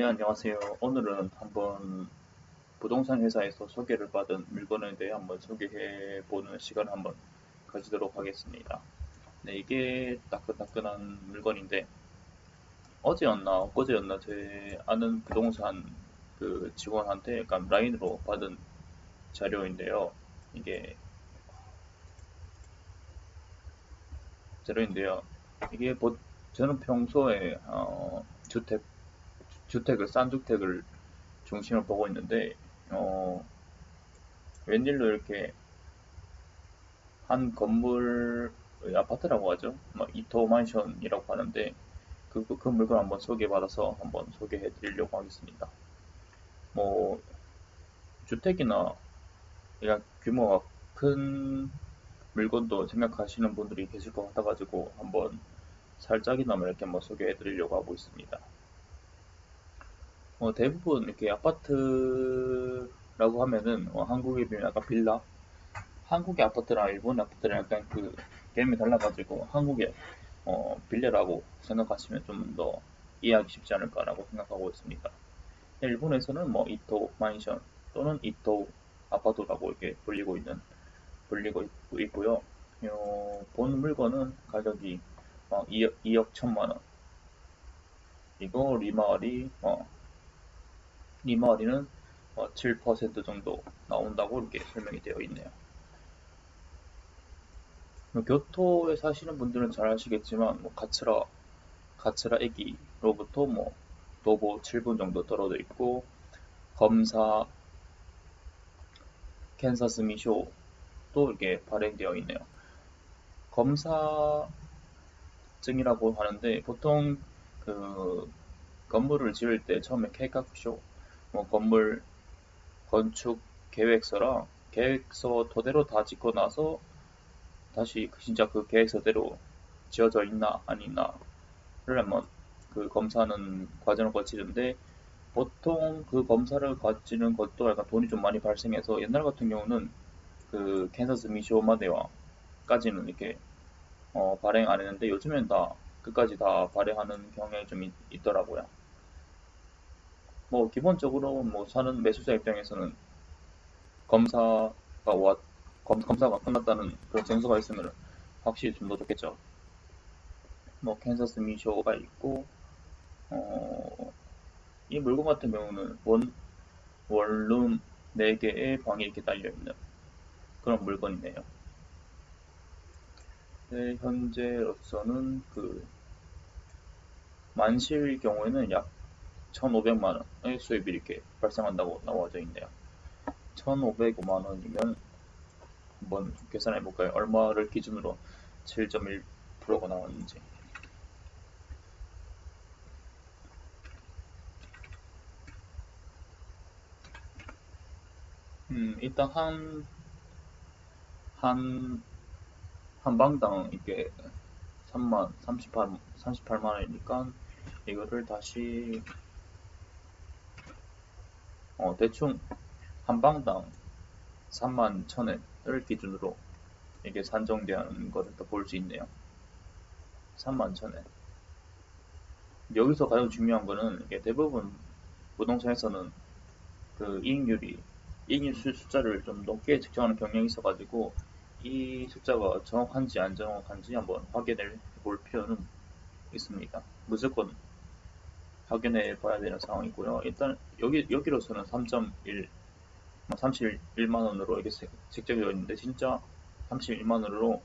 네, 안녕하세요. 오늘은 한번 부동산 회사에서 소개를 받은 물건에 대해 한번 소개해 보는 시간을 한번 가지도록 하겠습니다. 네, 이게 따끈따끈한 물건인데 어제였나 엊그제였나 제 아는 부동산 그 직원한테 약간 라인으로 받은 자료인데요. 이게 자료인데요. 이게 저는 평소에 싼 주택을 중심으로 보고 있는데 어, 웬일로 이렇게 한 건물 아파트라고 하죠. 뭐 이토 만션이라고 하는데 그 물건 한번 소개받아서 한번 소개해 드리려고 하겠습니다. 뭐 주택이나 그냥 규모가 큰 물건도 생각하시는 분들이 계실 것 같아가지고 한번 살짝이나마 이렇게 한번 소개해 드리려고 하고 있습니다. 대부분 이렇게 아파트라고 하면은 한국에 비하면 약간 빌라, 한국의 아파트랑 일본의 아파트랑 약간 그 개념이 달라가지고 한국의 빌려라고 생각하시면 좀 더 이해하기 쉽지 않을까라고 생각하고 있습니다. 일본에서는 뭐 이토 마인션 또는 이토 아파트라고 이렇게 불리고 있고요. 본 물건은 가격이 2억 1천만 원. 이거 리마을이는 7% 정도 나온다고 이렇게 설명이 되어 있네요. 교토에 사시는 분들은 잘 아시겠지만 뭐 가츠라駅로부터 뭐 도보 7분 정도 떨어져 있고 검사 캔사스미쇼도 이렇게 발행되어 있네요. 검사증이라고 하는데 보통 그 건물을 지을 때 처음에 계획書, 뭐 건물 건축 계획서랑 계획서 토대로 다 짓고 나서 다시 진짜 그 계획서대로 지어져 있나 아니나를 한번 그 검사하는 과정을 거치는데 보통 그 검사를 거치는 것도 약간 돈이 좀 많이 발생해서 옛날 같은 경우는 그 캔사스 미시오마데와까지는 이렇게 발행 안 했는데 요즘엔 다 끝까지 다 발행하는 경향이 좀 있더라고요. 뭐 기본적으로 뭐 사는 매수자 입장에서는 검사가 와 검사가 끝났다는 그런 증서가 있으면 확실히 좀 더 좋겠죠. 뭐 캔사스 미시오가 있고 어, 이 물건 같은 경우는 원룸 4개의 방이 이렇게 딸려있는 그런 물건이네요. 네, 현재로서는 그 만실 경우에는 약 1,500만 원의 수입이 이렇게 발생한다고 나와져 있네요. 1,500만 원이면 한번 계산해 볼까요? 얼마를 기준으로 7.1%가 나왔는지. 일단 한, 한 방당 이게 38만 원이니까 이거를 다시 대충 한 방당 3만 1천엔을 기준으로 이게 산정되는 것을 볼 수 있네요. 3만 1천엔. 여기서 가장 중요한 거는 이게 대부분 부동산에서는 그 이익률 숫자를 좀 높게 측정하는 경향이 있어가지고 이 숫자가 정확한지 안 정확한지 한번 확인을 볼 필요는 있습니다. 무조건 확인해 봐야 되는 상황이고요. 일단 여기로서는 3.1, 31만 원으로 이게 책정되어 있는데 진짜 31만 원으로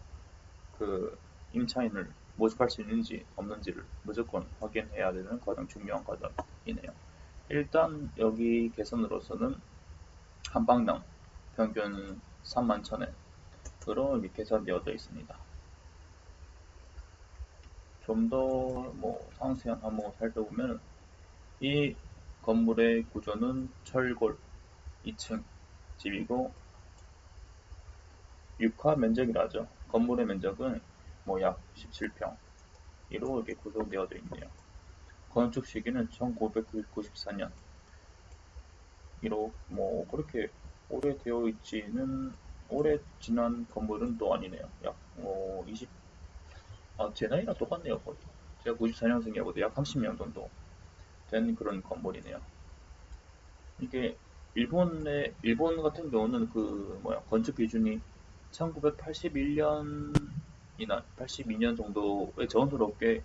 그 임차인을 모집할 수 있는지 없는지를 무조건 확인해야 되는 가장 중요한 과정이네요. 일단 여기 개선으로서는 한 방당 평균 3만 1천엔으로 계산되어져 있습니다. 좀 더 뭐 상세한 항목을 살펴보면 이 건물의 구조는 철골 2층 집이고 육하 면적이라죠. 건물의 면적은 뭐 약 17평 이로 이렇게 구성되어져 있네요. 건축 시기는 1994년 이로 뭐 그렇게 오래되어 있지는 오래 지난 건물은 또 아니네요. 약뭐 20, 제 나이랑 똑같네요 거의. 제가 94년생이거든요. 약 30년 정도 된 그런 건물이네요. 이게 일본 같은 경우는 그 뭐야 건축 기준이 1981년이나 82년 정도의 전후로 꽤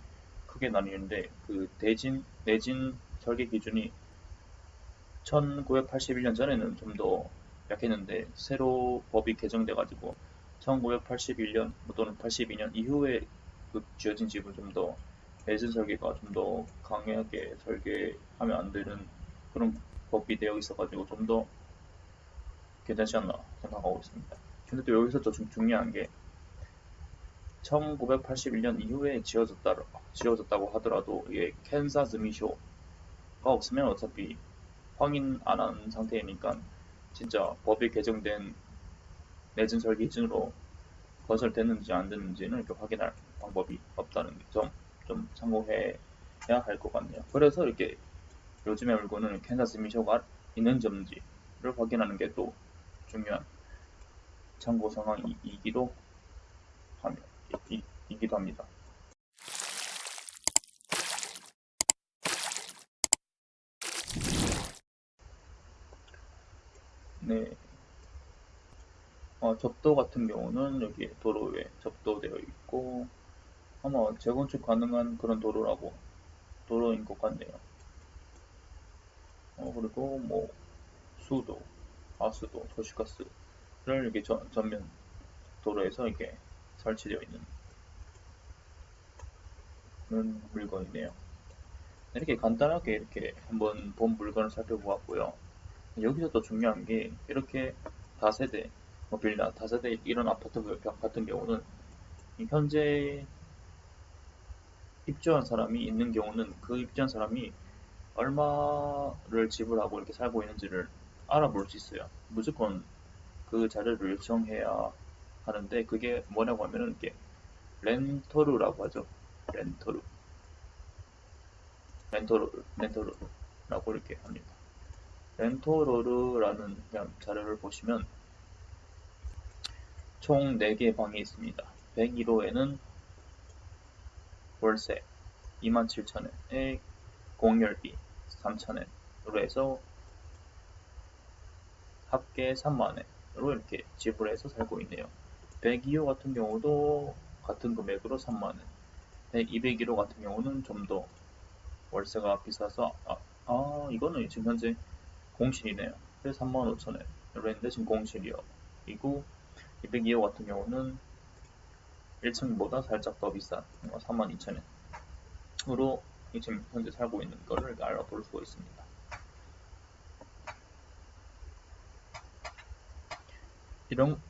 크게 나뉘는데 그 내진 설계 기준이 1981년 전에는 좀 더 약했는데 새로 법이 개정돼 가지고 1981년 또는 82년 이후에 그 지어진 집은 좀 더 내진 설계가 좀 더 강하게 설계하면 안 되는 그런 법이 되어 있어 가지고 좀 더 괜찮지 않나 생각하고 있습니다. 근데 또 여기서 또 좀 중요한 게 1981년 이후에 지어졌다고 하더라도 이게 캔사스 미쇼가 없으면 어차피 확인 안 한 상태이니까 진짜 법이 개정된 내진 설계 기준으로 건설됐는지 안 됐는지는 이렇게 확인할 방법이 없다는 점 좀 참고해야 할 것 같네요. 그래서 이렇게 요즘의 물건은 캔사스 미쇼가 있는지 없는지를 확인하는 게 또 중요한 참고 상황이기도 이기도 합니다. 네, 접도 같은 경우는 여기 도로에 접도되어 있고 아마 재건축 가능한 그런 도로인 것 같네요. 그리고 뭐 수도, 가스도, 도시가스를 이렇게 전면 도로에서 이렇게 설치되어 있는 그런 물건이네요. 이렇게 간단하게 이렇게 한번 본 물건을 살펴보았고요. 여기서 또 중요한 게 이렇게 다세대, 뭐 빌라, 다세대 이런 아파트 같은 경우는 현재 입주한 사람이 있는 경우는 그 입주한 사람이 얼마를 지불하고 이렇게 살고 있는지를 알아볼 수 있어요. 무조건 그 자료를 요청해야 하는데 그게 뭐냐고 하면은 이렇게 렌터루라고 하죠. 렌터루, 렌터루라고 이렇게 합니다. 렌터루라는 그냥 자료를 보시면 총 4개의 방이 있습니다. 101호에는 월세 27,000원에 공열비 3,000원으로 해서 합계 3만원으로 이렇게 지불해서 살고 있네요. 102호 같은 경우도 같은 금액으로 3만원, 201호 같은 경우는 좀 더 월세가 비싸서 이거는 지금 현재 공실이네요. 그래서 35,000원으로 했는데 지금 공실이요. 그리고 202호 같은 경우는 1층보다 살짝 더 비싼 32,000원으로 지금 현재 살고 있는 거를 알아볼 수가 있습니다.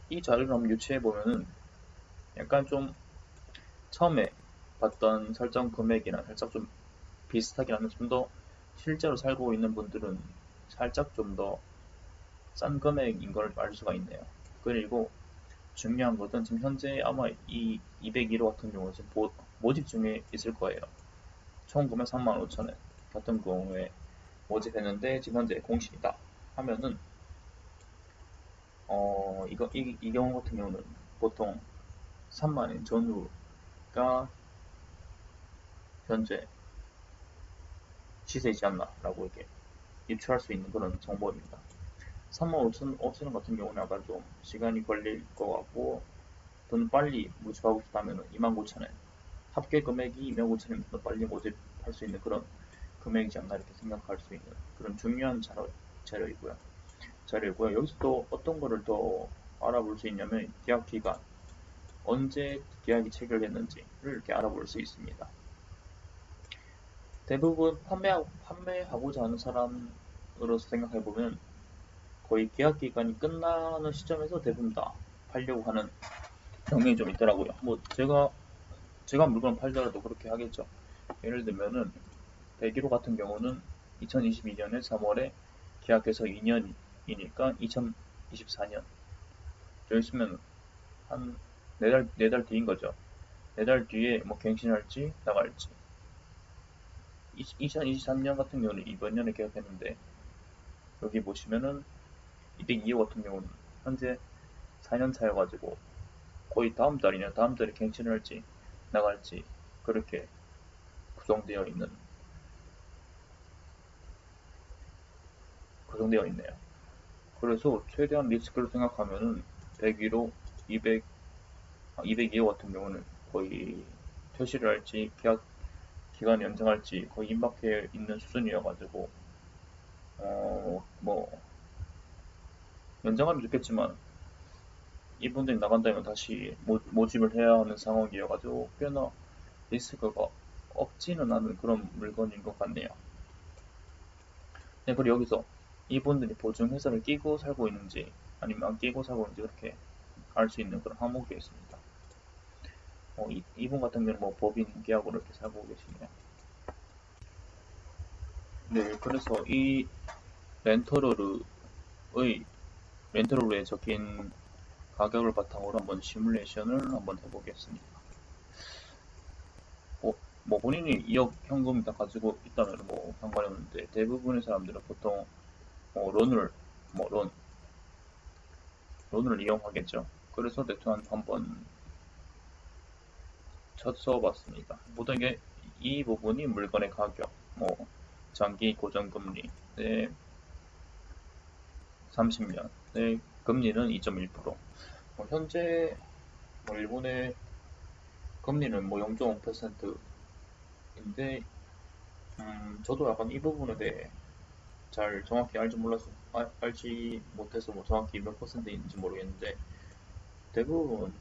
이 자료를 한번 유추해 보면은 약간 좀 처음에 봤던 설정 금액이랑 살짝 좀 비슷하긴 한데 좀 더 실제로 살고 있는 분들은 살짝 좀 더 싼 금액인 걸 알 수가 있네요. 그리고 중요한 것은 지금 현재 아마 이 201호 같은 경우는 지금 모집 중에 있을 거예요. 총 구매 35,000원 같은 경우에 모집했는데 지금 현재 공실이다 하면은 이 경우 같은 경우는 보통 3만원 전후가 현재 시세이지 않나라고 이렇게 유추할 수 있는 그런 정보입니다. 35,000원 같은 경우는 약간 좀 시간이 걸릴 것 같고 돈 빨리 모집하고 싶다면 29,000원 합계 금액이 29,000원보다 더 빨리 모집할 수 있는 그런 금액이지 않나 이렇게 생각할 수 있는 그런 중요한 자료이고요. 여기서 또 어떤 거를 더 알아볼 수 있냐면 계약 기간, 언제 계약이 체결됐는지를 이렇게 알아볼 수 있습니다. 대부분 판매하고자 하는 사람으로서 생각해보면 거의 계약 기간이 끝나는 시점에서 대부분 다 팔려고 하는 경향이 좀 있더라고요. 뭐 제가 물건 팔더라도 그렇게 하겠죠. 예를 들면은 101호 같은 경우는 2022년에 3월에 계약해서 2년이니까 2024년 좀 있으면 한 4달 뒤인 거죠. 4달 뒤에 뭐 갱신할지 나갈지. 2023년 같은 경우는 이번 년에 계약했는데 여기 보시면은 202호 같은 경우는 현재 4년 차여가지고 거의 다음 달에 갱신을 할지 나갈지 그렇게 구성되어 있는 가정되어 있네요. 그래서 최대한 리스크를 생각하면은 101호, 200, 202호 같은 경우는 거의 퇴실을 할지 계약 기간을 연장할지 거의 임박해 있는 수준이어가지고 뭐 연장하면 좋겠지만 이분들이 나간다면 다시 모집을 해야 하는 상황이어가지고 꽤나 리스크가 없지는 않은 그런 물건인 것 같네요. 네, 그리고 여기서 이분들이 보증회사를 끼고 살고 있는지 아니면 안 끼고 살고 있는지 그렇게 알 수 있는 그런 항목이 있습니다. 이분 같은 경우는 뭐 법인 계약으로 이렇게 살고 계시네요. 네, 그래서 이 렌터럴의 렌터럴에 적힌 가격을 바탕으로 한번 시뮬레이션을 한번 해보겠습니다. 뭐 본인이 2억 현금 다 가지고 있다면 뭐 상관이 없는데 대부분의 사람들은 보통 론을 론을 이용하겠죠. 그래서 대충 한번 써봤습니다. 모든 게 이 부분이 물건의 가격, 뭐 장기 고정금리, 네, 30년, 네, 금리는 2.1%. 현재 일본의 금리는 뭐 0.5%인데 저도 약간 이 부분에 대해 잘 정확히 알지 못해서 뭐 정확히 몇 퍼센트인지 모르겠는데 대부분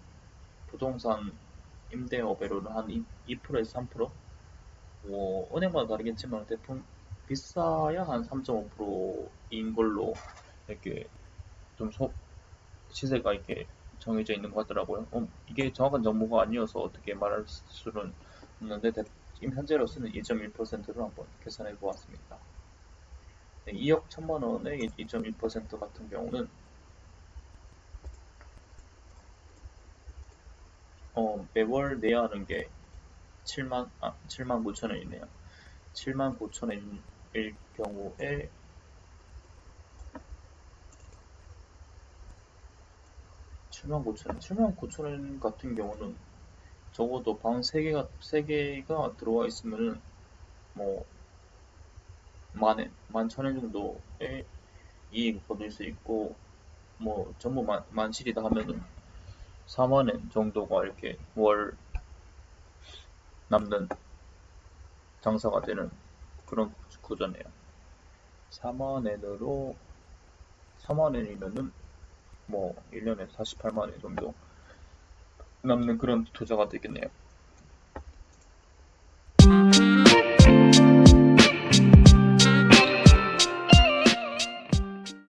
부동산 임대업으로는 한 2%에서 3%? 뭐 은행마다 다르겠지만 대충 비싸야 한 3.5%인 걸로 이렇게 좀 시세가 이렇게 정해져 있는 것 같더라고요. 이게 정확한 정보가 아니어서 어떻게 말할 수는 없는데 지금 현재로서는 2.1%로 한번 계산해 보았습니다. 네, 2억 1천만 원의 2.1% 같은 경우는 매월 내야 하는 게 7만 9천 원이네요. 7만 9천 원일 경우에 7만 9천 원 같은 경우는 적어도 방 3개가 들어와 있으면은 뭐 만엔, 11,000원 정도의 이익을 거둘 수 있고 뭐 전부 만실이다 하면은 4만엔 정도가 이렇게 월 남는 장사가 되는 그런 구조네요. 4만엔으로 4만엔이면은 뭐 1년에 48만엔 정도 남는 그런 투자가 되겠네요.